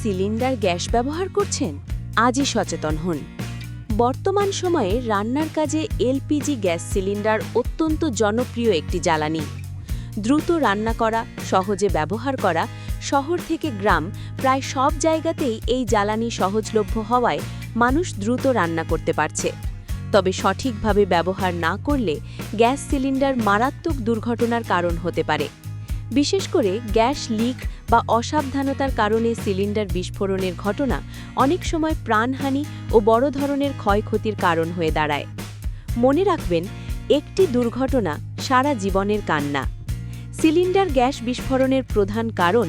Cylinder gas ব্যবহার করছেন? আজই সচেতন হন। বর্তমান সময়ে রান্নার কাজে এলপিজি গ্যাস সিলিন্ডার অত্যন্ত জনপ্রিয় একটি জ্বালানি। দ্রুত রান্না করা, সহজে ব্যবহার করা, শহর থেকে গ্রাম প্রায় সব জায়গাতেই এই জ্বালানি সহজলভ্য হওয়ায় মানুষ দ্রুত রান্না করতে পারছে। তবে সঠিকভাবে ব্যবহার না করলে গ্যাস সিলিন্ডার মারাত্মক দুর্ঘটনার কারণ হতে পারে। বিশেষ করে গ্যাস লিক বা অসাবধানতার কারণে সিলিন্ডার বিস্ফোরণের ঘটনা অনেক সময় প্রাণহানি ও বড় ধরনের ক্ষয়ক্ষতির কারণ হয়ে দাঁড়ায়। মনে রাখবেন, একটি দুর্ঘটনা সারা জীবনের কান্না। সিলিন্ডার গ্যাস বিস্ফোরণের প্রধান কারণ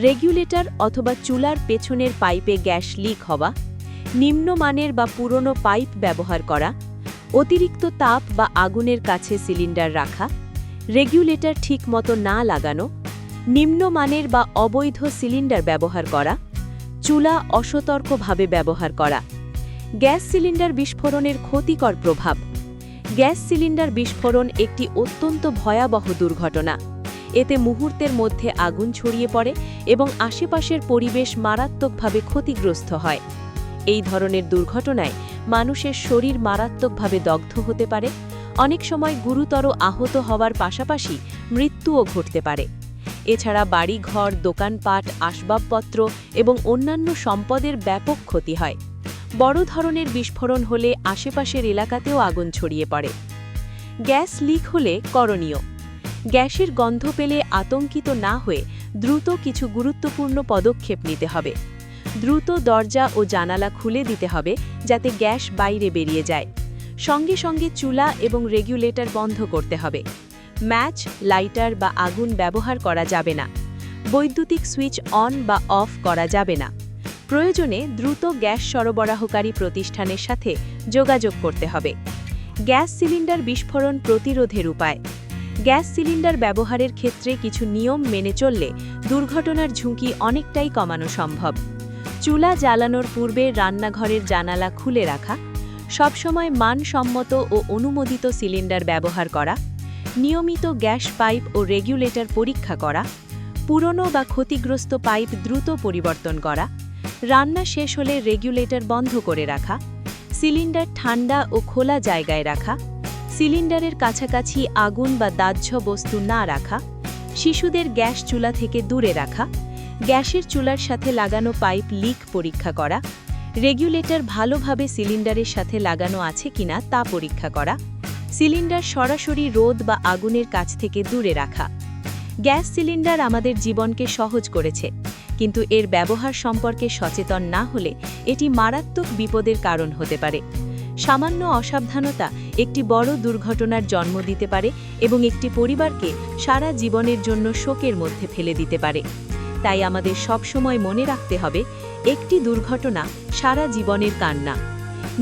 রেগুলেটর অথবা চুলার পেছনের পাইপে গ্যাস লিক হওয়া, নিম্নমানের বা পুরনো পাইপ ব্যবহার করা, অতিরিক্ত তাপ বা আগুনের কাছে সিলিন্ডার রাখা, রেগুলেটর ঠিকমতো না লাগানো, নিম্নমানের বা অবৈধ সিলিন্ডার ব্যবহার করা, চুলা অসতর্কভাবে ব্যবহার করা। গ্যাস সিলিন্ডার বিস্ফোরণের ক্ষতিকর প্রভাব। গ্যাস সিলিন্ডার বিস্ফোরণ একটি অত্যন্ত ভয়াবহ দুর্ঘটনা। এতে মুহূর্তের মধ্যে আগুন ছড়িয়ে পড়ে এবং আশেপাশের পরিবেশ মারাত্মকভাবে ক্ষতিগ্রস্ত হয়। এই ধরনের দুর্ঘটনায় মানুষের শরীর মারাত্মকভাবে দগ্ধ হতে পারে, অনেক সময় গুরুতর আহত হওয়ার পাশাপাশি মৃত্যুও ঘটতে পারে। এছাড়া বাড়িঘর, দোকানপাট, আসবাবপত্র এবং অন্যান্য সম্পদের ব্যাপক ক্ষতি হয়। বড় ধরনের বিস্ফোরণ হলে আশেপাশের এলাকাতেও আগুন ছড়িয়ে পড়ে। গ্যাস লিক হলে করণীয়: গ্যাসের গন্ধ পেলে আতঙ্কিত না হয়ে দ্রুত কিছু গুরুত্বপূর্ণ পদক্ষেপ নিতে হবে। দ্রুত দরজা ও জানালা খুলে দিতে হবে যাতে গ্যাস বাইরে বেরিয়ে যায়। সঙ্গে সঙ্গে চুলা এবং রেগুলেটর বন্ধ করতে হবে। ম্যাচ, লাইটার বা আগুন ব্যবহার করা যাবে না। বৈদ্যুতিক সুইচ অন বা অফ করা যাবে না। প্রয়োজনে দ্রুত গ্যাস সরবরাহকারী প্রতিষ্ঠানের সাথে যোগাযোগ করতে হবে। গ্যাস সিলিন্ডার বিস্ফোরণ প্রতিরোধের উপায়। গ্যাস সিলিন্ডার ব্যবহারের ক্ষেত্রে কিছু নিয়ম মেনে চললে দুর্ঘটনার ঝুঁকি অনেকটাই কমানো সম্ভব। চুলা জ্বালানোর পূর্বে রান্নাঘরের জানালা খুলে রাখা, সবসময় মানসম্মত ও অনুমোদিত সিলিন্ডার ব্যবহার করা, নিয়মিত গ্যাস পাইপ ও রেগুলেটর পরীক্ষা করা, পুরনো বা ক্ষতিগ্রস্ত পাইপ দ্রুত পরিবর্তন করা, রান্না শেষ হলে রেগুলেটর বন্ধ করে রাখা, সিলিন্ডার ঠান্ডা ও খোলা জায়গায় রাখা, সিলিন্ডারের কাছাকাছি আগুন বা দাহ্য বস্তু না রাখা, শিশুদের গ্যাস চুলা থেকে দূরে রাখা, গ্যাসের চুলার সাথে লাগানো পাইপ লিক পরীক্ষা করা, রেগুলেটর ভালোভাবে সিলিন্ডারের সাথে লাগানো আছে কিনা তা পরীক্ষা করা, সিলিন্ডার সরাসরি রোদ বা আগুনের কাছ থেকে দূরে রাখা। গ্যাস সিলিন্ডার আমাদের জীবনকে সহজ করেছে, কিন্তু এর ব্যবহার সম্পর্কে সচেতন না হলে এটি মারাত্মক বিপদের কারণ হতে পারে। সামান্য অসাবধানতা একটি বড় দুর্ঘটনার জন্ম দিতে পারে এবং একটি পরিবারকে সারা জীবনের জন্য শোকের মধ্যে ফেলে দিতে পারে। তাই আমাদের সবসময় মনে রাখতে হবে, একটি দুর্ঘটনা সারা জীবনের কান্না।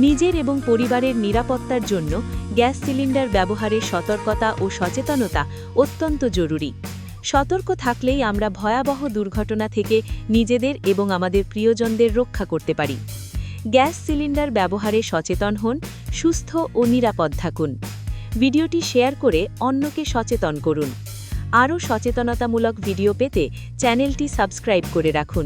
নিজের এবং পরিবারের নিরাপত্তার জন্য গ্যাস সিলিন্ডার ব্যবহারের সতর্কতা ও সচেতনতা অত্যন্ত জরুরি। সতর্ক থাকলেই আমরা ভয়াবহ দুর্ঘটনা থেকে নিজেদের এবং আমাদের প্রিয়জনদের রক্ষা করতে পারি। গ্যাস সিলিন্ডার ব্যবহারে সচেতন হন, সুস্থ ও নিরাপদ থাকুন। ভিডিওটি শেয়ার করে অন্যকে সচেতন করুন। আরও সচেতনতামূলক ভিডিও পেতে চ্যানেলটি সাবস্ক্রাইব করে রাখুন।